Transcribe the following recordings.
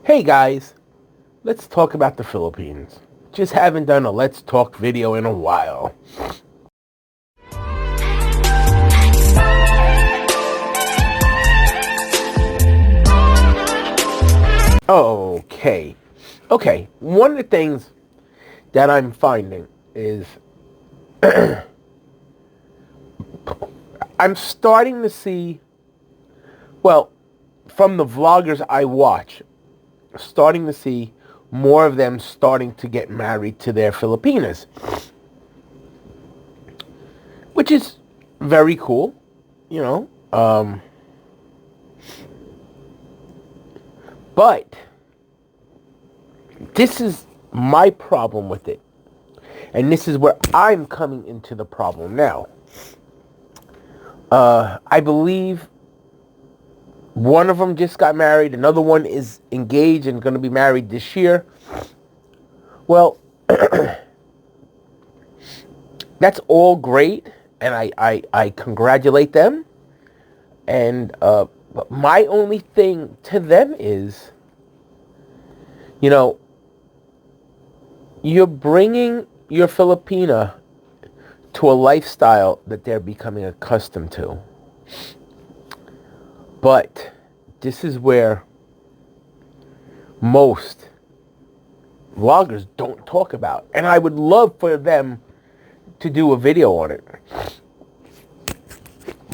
Hey guys, let's talk about the Philippines. Just haven't done a Let's Talk video in a while. Okay. Okay, one of the things that I'm finding is I'm starting to see, well, from the vloggers I watch, starting to see more of them starting to get married to their Filipinas, which is very cool, you know. But this is my problem with it. And this is where I'm coming into the problem now. I believe one of them just got married. Another one is engaged and going to be married this year. Well, that's all great. And I congratulate them. And but my only thing to them is, you know, you're bringing your Filipina to a lifestyle that they're becoming accustomed to. But this is where most vloggers don't talk about. And I would love for them to do a video on it.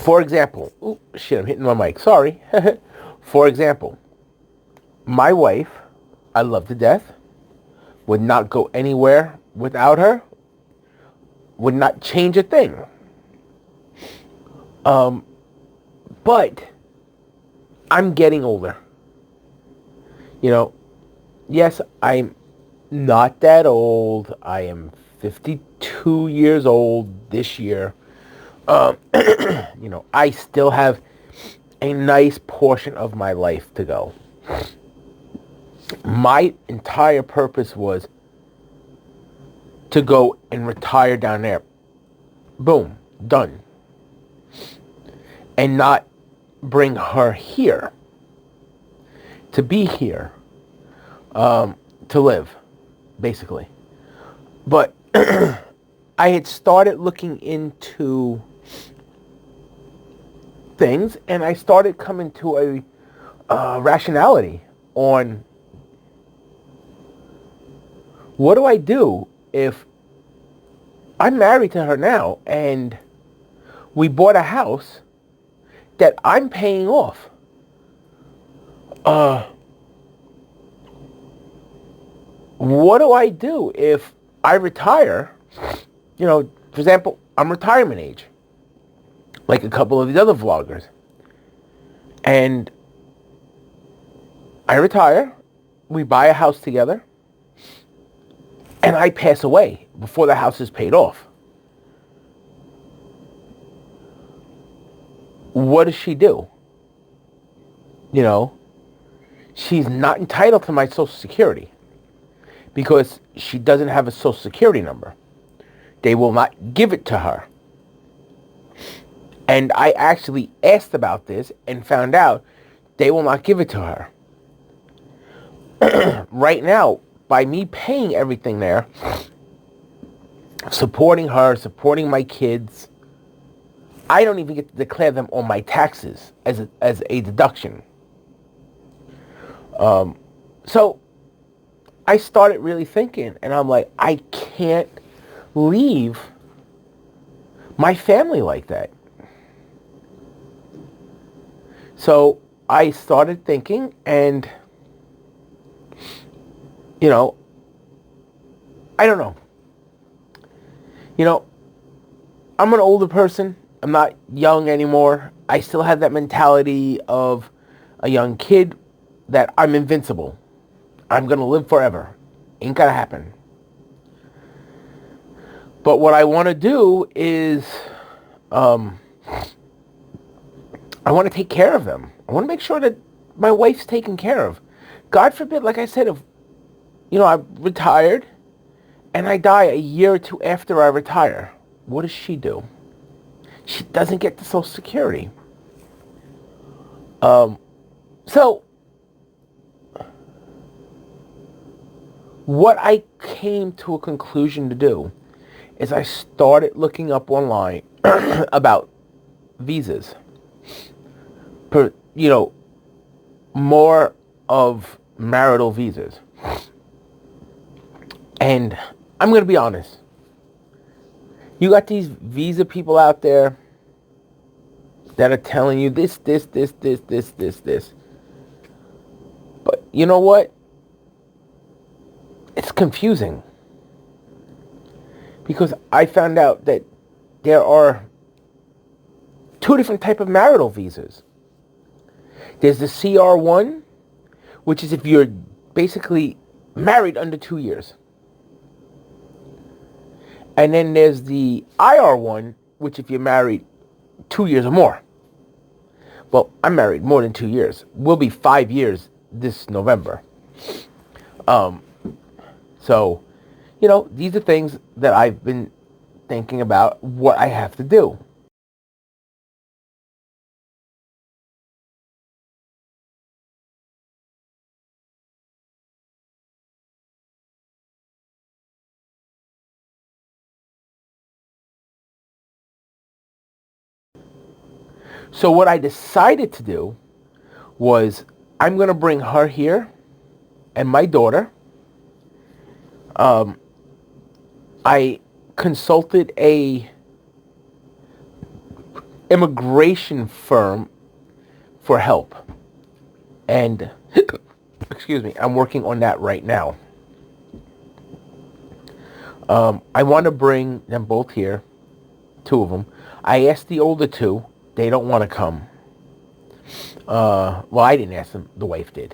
For example, oh shit, I'm hitting my mic. Sorry. For example, my wife, I love to death, would not go anywhere without her, would not change a thing. But I'm getting older. You know, yes, I'm not that old. I am 52 years old this year. You know, I still have a nice portion of my life to go. My entire purpose was to go and retire down there. Boom, done. And not bring her here. To be here. To live, basically. But I had started looking into things, and I started coming to a rationality on what do I do if I'm married to her now and we bought a house that I'm paying off. What do I do if I retire? You know, for example, I'm retirement age, like a couple of these other vloggers. And I retire, we buy a house together, and I pass away before the house is paid off. What does she do? You know, she's not entitled to my Social Security because she doesn't have a Social Security number. They will not give it to her. And I actually asked about this and found out they will not give it to her. Right now, by me paying everything there, supporting her, supporting my kids, I don't even get to declare them on my taxes as a deduction. So I started really thinking, and I'm like, I can't leave my family like that. So I started thinking, and, you know, I don't know. You know, I'm an older person. I'm not young anymore. I still have that mentality of a young kid that I'm invincible. I'm going to live forever. Ain't going to happen. But what I want to do is, I want to take care of them. I want to make sure that my wife's taken care of. God forbid, like I said, if, you know, I'm retired and I die a year or two after I retire, what does she do? She doesn't get the Social Security. So What I came to a conclusion to do is I started looking up online about visas. You know, more of marital visas. And I'm going to be honest. You got these visa people out there that are telling you this. But you know what? It's confusing. Because I found out that there are two different types of marital visas. There's the CR1, which is if you're basically married under 2 years. And then there's the IR1, which if you're married 2 years or more. Well, I'm married more than 2 years. We'll be 5 years this November. So, you know, these are things that I've been thinking about what I have to do. So what I decided to do was I'm going to bring her here and my daughter. I consulted a immigration firm for help. And, excuse me, I'm working on that right now. I want to bring them both here, two of them. I asked the older two. They don't want to come. Well, I didn't ask them. The wife did.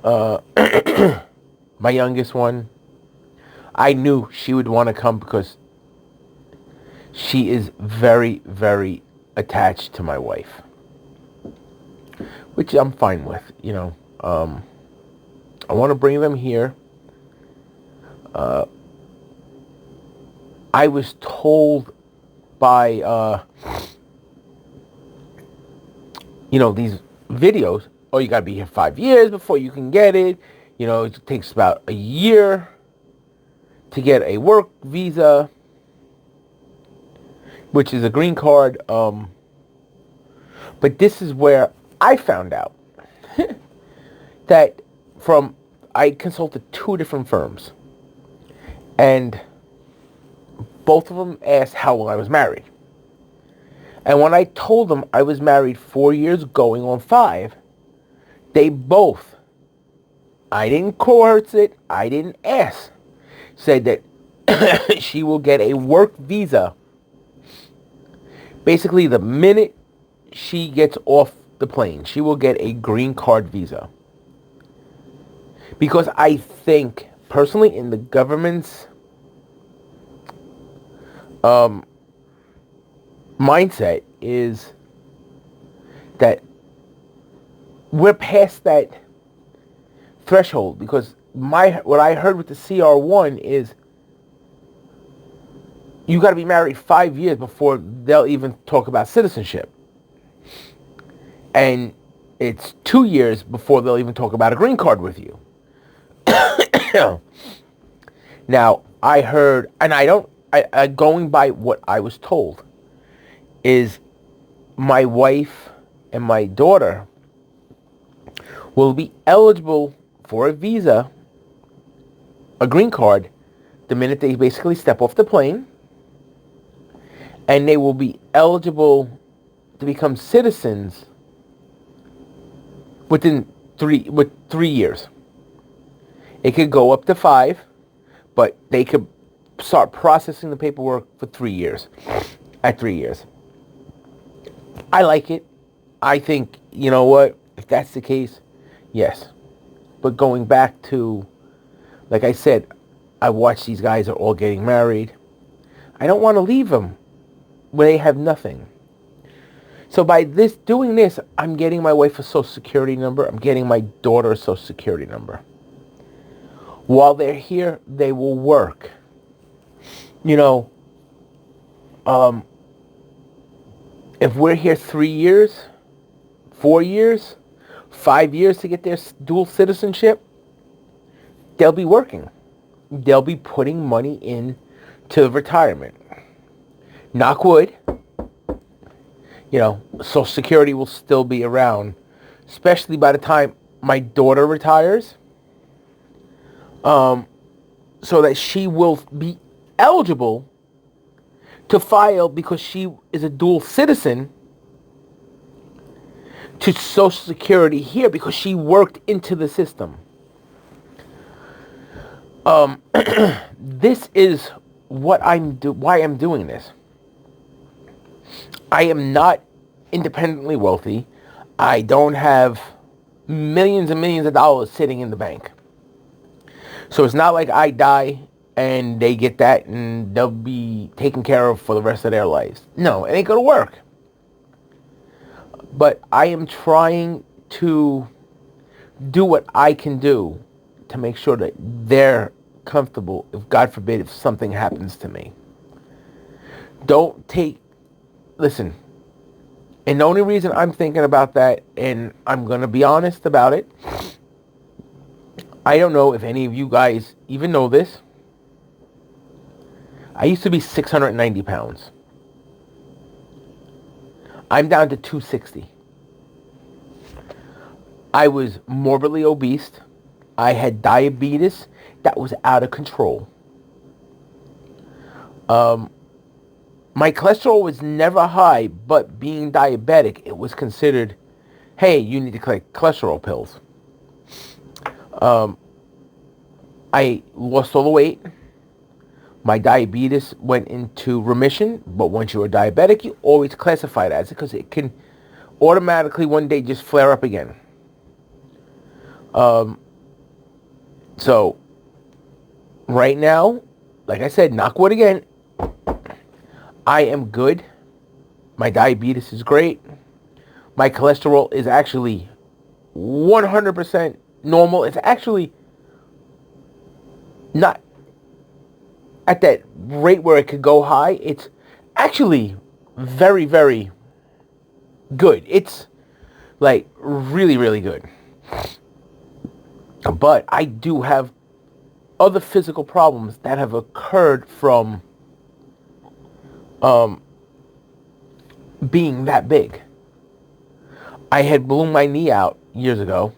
My youngest one, I knew she would want to come because she is very, very attached to my wife. Which I'm fine with, you know. I want to bring them here. I was told by, you know, these videos, oh, you got to be here 5 years before you can get it. You know, it takes about a year to get a work visa, which is a green card. But this is where I found out that I consulted two different firms. And both of them asked how long I was married. And when I told them I was married 4 years going on 5, they both, I didn't coerce it, I didn't ask, said that she will get a work visa. Basically, the minute she gets off the plane, she will get a green card visa. Because I think, personally, in the government's mindset is that we're past that threshold. Because what I heard with the CR1 is you got to be married 5 years before they'll even talk about citizenship. And it's 2 years before they'll even talk about a green card with you. Now, I heard, and going by what I was told, is my wife and my daughter will be eligible for a visa, a green card, the minute they basically step off the plane. And they will be eligible to become citizens with 3 years. It could go up to 5, but they could start processing the paperwork for 3 years. At 3 years. I like it. I think, you know what, if that's the case, yes. But going back to, like I said, I watched these guys are all getting married. I don't want to leave them when they have nothing. So by doing this, I'm getting my wife a social security number. I'm getting my daughter a social security number. While they're here, they will work. You know, if we're here 3 years, 4 years, 5 years to get their dual citizenship, they'll be working. They'll be putting money in to retirement. Knock wood. Social Security will still be around, especially by the time my daughter retires, so that she will be eligible to file, because she is a dual citizen, to Social Security here because she worked into the system. This is why I'm doing this. I am not independently wealthy. I don't have millions and millions of dollars sitting in the bank. So it's not like I die and they get that and they'll be taken care of for the rest of their lives. No, it ain't gonna work. But I am trying to do what I can do to make sure that they're comfortable if, God forbid, if something happens to me. Listen, and the only reason I'm thinking about that, and I'm going to be honest about it, I don't know if any of you guys even know this. I used to be 690 pounds. I'm down to 260. I was morbidly obese. I had diabetes that was out of control. My cholesterol was never high, but being diabetic, it was considered, hey, you need to take cholesterol pills. I lost all the weight. My diabetes went into remission, but once you're a diabetic, you always classify it as it because it can automatically one day just flare up again. So right now, like I said, knock wood again, I am good. My diabetes is great. My cholesterol is actually 100% normal. It's actually not at that rate where it could go high. It's actually very, very good. It's like really, really good. But I do have other physical problems that have occurred from being that big. I had blown my knee out years ago,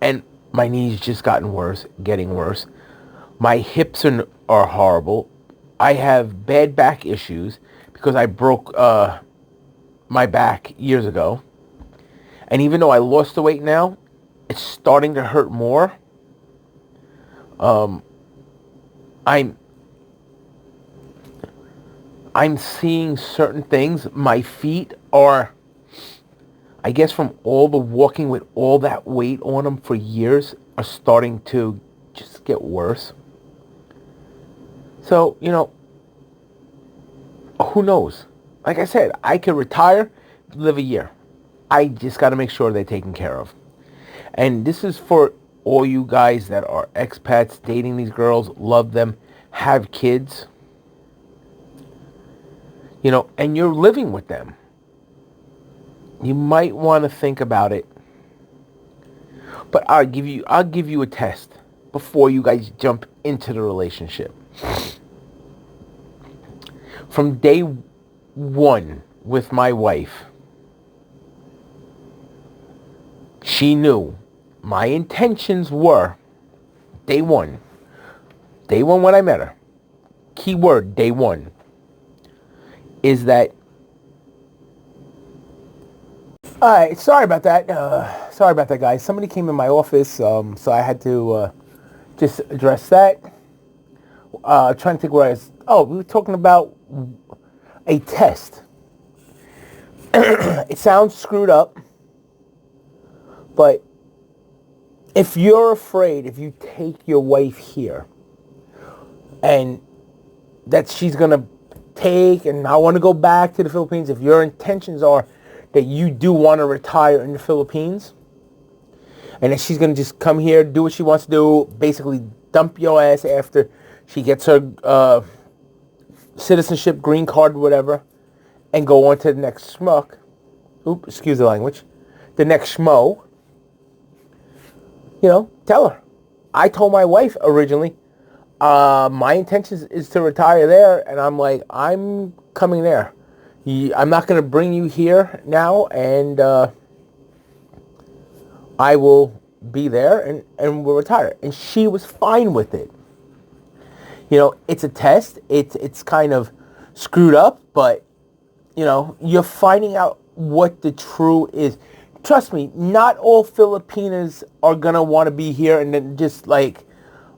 and my knee's just gotten worse, getting worse. My hips are horrible. I have bad back issues because I broke my back years ago. And even though I lost the weight now, it's starting to hurt more. I'm seeing certain things. My feet are, I guess from all the walking with all that weight on them for years, are starting to just get worse. So, who knows? Like I said, I could retire, live a year. I just got to make sure they're taken care of. And this is for all you guys that are expats, dating these girls, love them, have kids, and you're living with them. You might want to think about it. But I'll give you a test before you guys jump into the relationship. From day one with my wife, she knew my intentions were, day one when I met her, keyword day one, is that, alright, sorry about that guys. Somebody came in my office, so I had to just address that. Trying to think where we were talking about a test. It sounds screwed up, but if you're afraid, if you take your wife here and that she's going to take and I want to go back to the Philippines, if your intentions are that you do want to retire in the Philippines and that she's going to just come here, do what she wants to do, basically dump your ass after she gets her citizenship, green card, whatever, and go on to the next schmuck. Oops, excuse the language. The next schmo. Tell her. I told my wife originally, my intention is to retire there, and I'm like, I'm coming there. I'm not going to bring you here now, and I will be there, and we'll retire. And she was fine with it. You know, it's a test. It's kind of screwed up, but, you know, you're finding out what the true is. Trust me, not all Filipinas are going to want to be here and then just like,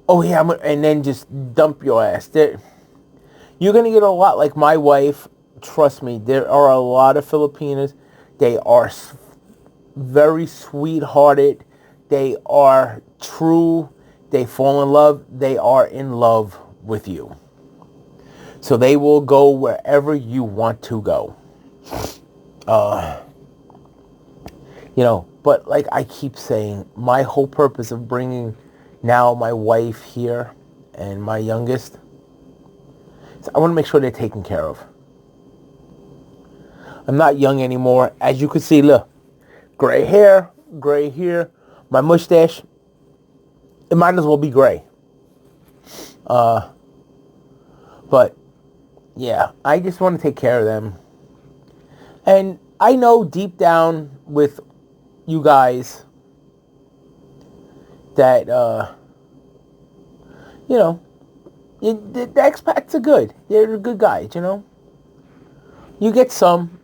oh yeah, and then just dump your ass. You're going to get a lot like my wife. Trust me, there are a lot of Filipinas. They are very sweethearted. They are true. They fall in love. They are in love with you. So they will go wherever you want to go. You know, but like I keep saying, my whole purpose of bringing now my wife here and my youngest, is I want to make sure they're taken care of. I'm not young anymore. As you can see, look, gray hair, gray hair, my mustache, it might as well be gray. But yeah, I just want to take care of them. And I know deep down with you guys that, you know, the expats are good. They're good guys, you know. You get some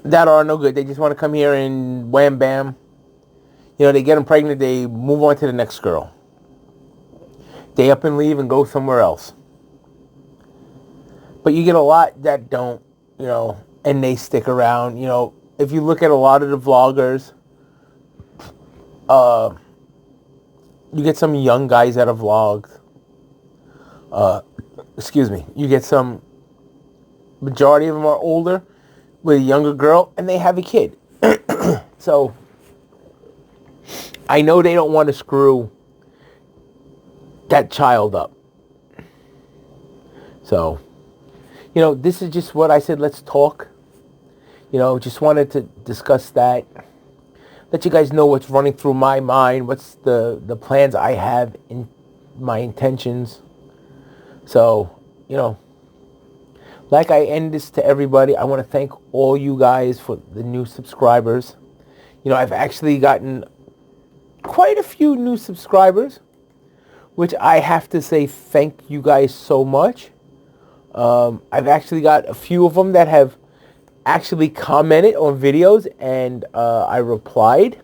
that are no good. They just want to come here and wham bam. You know, they get them pregnant, they move on to the next girl. They up and leave and go somewhere else. But you get a lot that don't, you know, and they stick around. You know, if you look at a lot of the vloggers, you get some young guys that have vlogged. Excuse me. You get some, majority of them are older with a younger girl, and they have a kid. So I know they don't want to screw that child up. So, you know, this is just what I said, let's talk. You know, just wanted to discuss that. Let you guys know what's running through my mind, what's the plans I have in my intentions. So, you know, like I end this to everybody, I want to thank all you guys for the new subscribers. You know, I've actually gotten quite a few new subscribers, which I have to say thank you guys so much. I've actually got a few of them that have actually commented on videos, and I replied.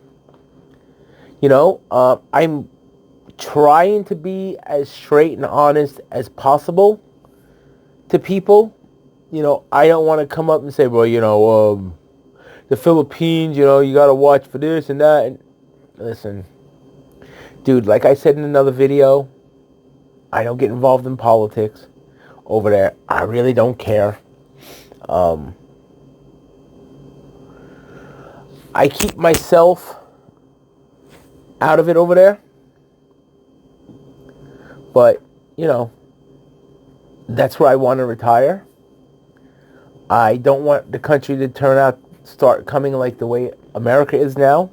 You know, I'm trying to be as straight and honest as possible to people. You know, I don't want to come up and say, well, you know, the Philippines, you know, you got to watch for this and that. And listen, dude, like I said in another video, I don't get involved in politics over there. I really don't care. I keep myself out of it over there. But, you know, that's where I want to retire. I don't want the country to start coming like the way America is now.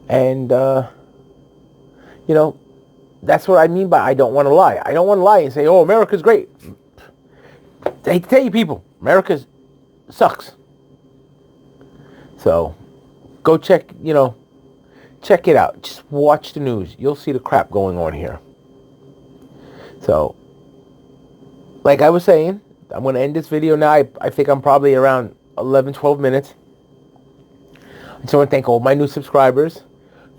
And, you know, that's what I mean by I don't want to lie. I don't want to lie and say, oh, America's great. I tell you people, America sucks. So, go check, you know, check it out. Just watch the news. You'll see the crap going on here. So, like I was saying, I'm going to end this video now. I think I'm probably around 11, 12 minutes. I just want to thank all my new subscribers.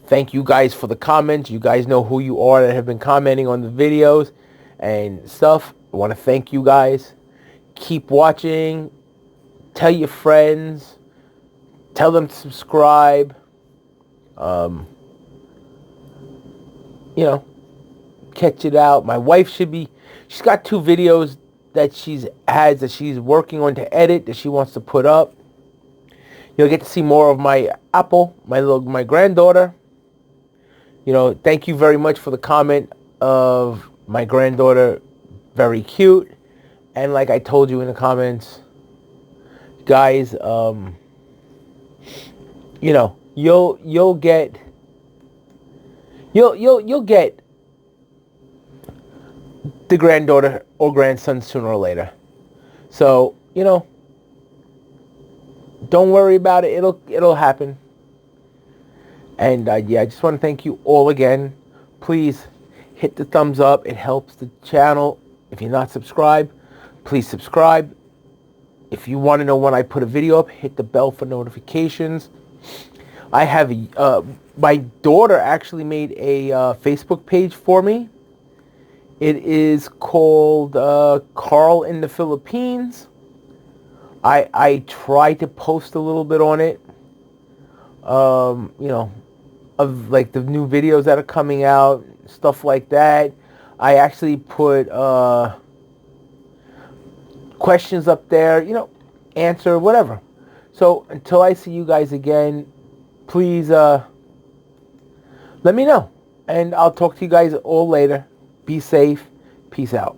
Thank you guys for the comments. You guys know who you are that have been commenting on the videos and stuff. I want to thank you guys. Keep watching. Tell your friends. Tell them to subscribe. You know, catch it out. My wife she's got 2 videos that she's working on to edit, that she wants to put up. You'll get to see more of my Apple, my granddaughter. You know, thank you very much for the comment of my granddaughter, very cute. And like I told you in the comments, guys, you know, you'll get You'll get the granddaughter or grandson sooner or later. So, don't worry about it. It'll happen. And yeah, I just want to thank you all again. Please hit the thumbs up. It helps the channel. If you're not subscribed, please subscribe. If you want to know when I put a video up, hit the bell for notifications. I have my daughter actually made a Facebook page for me. It is called Carl in the Philippines. I try to post a little bit on it, of like the new videos that are coming out, stuff like that. I actually put questions up there, answer, whatever. So until I see you guys again, please let me know. And I'll talk to you guys all later. Be safe. Peace out.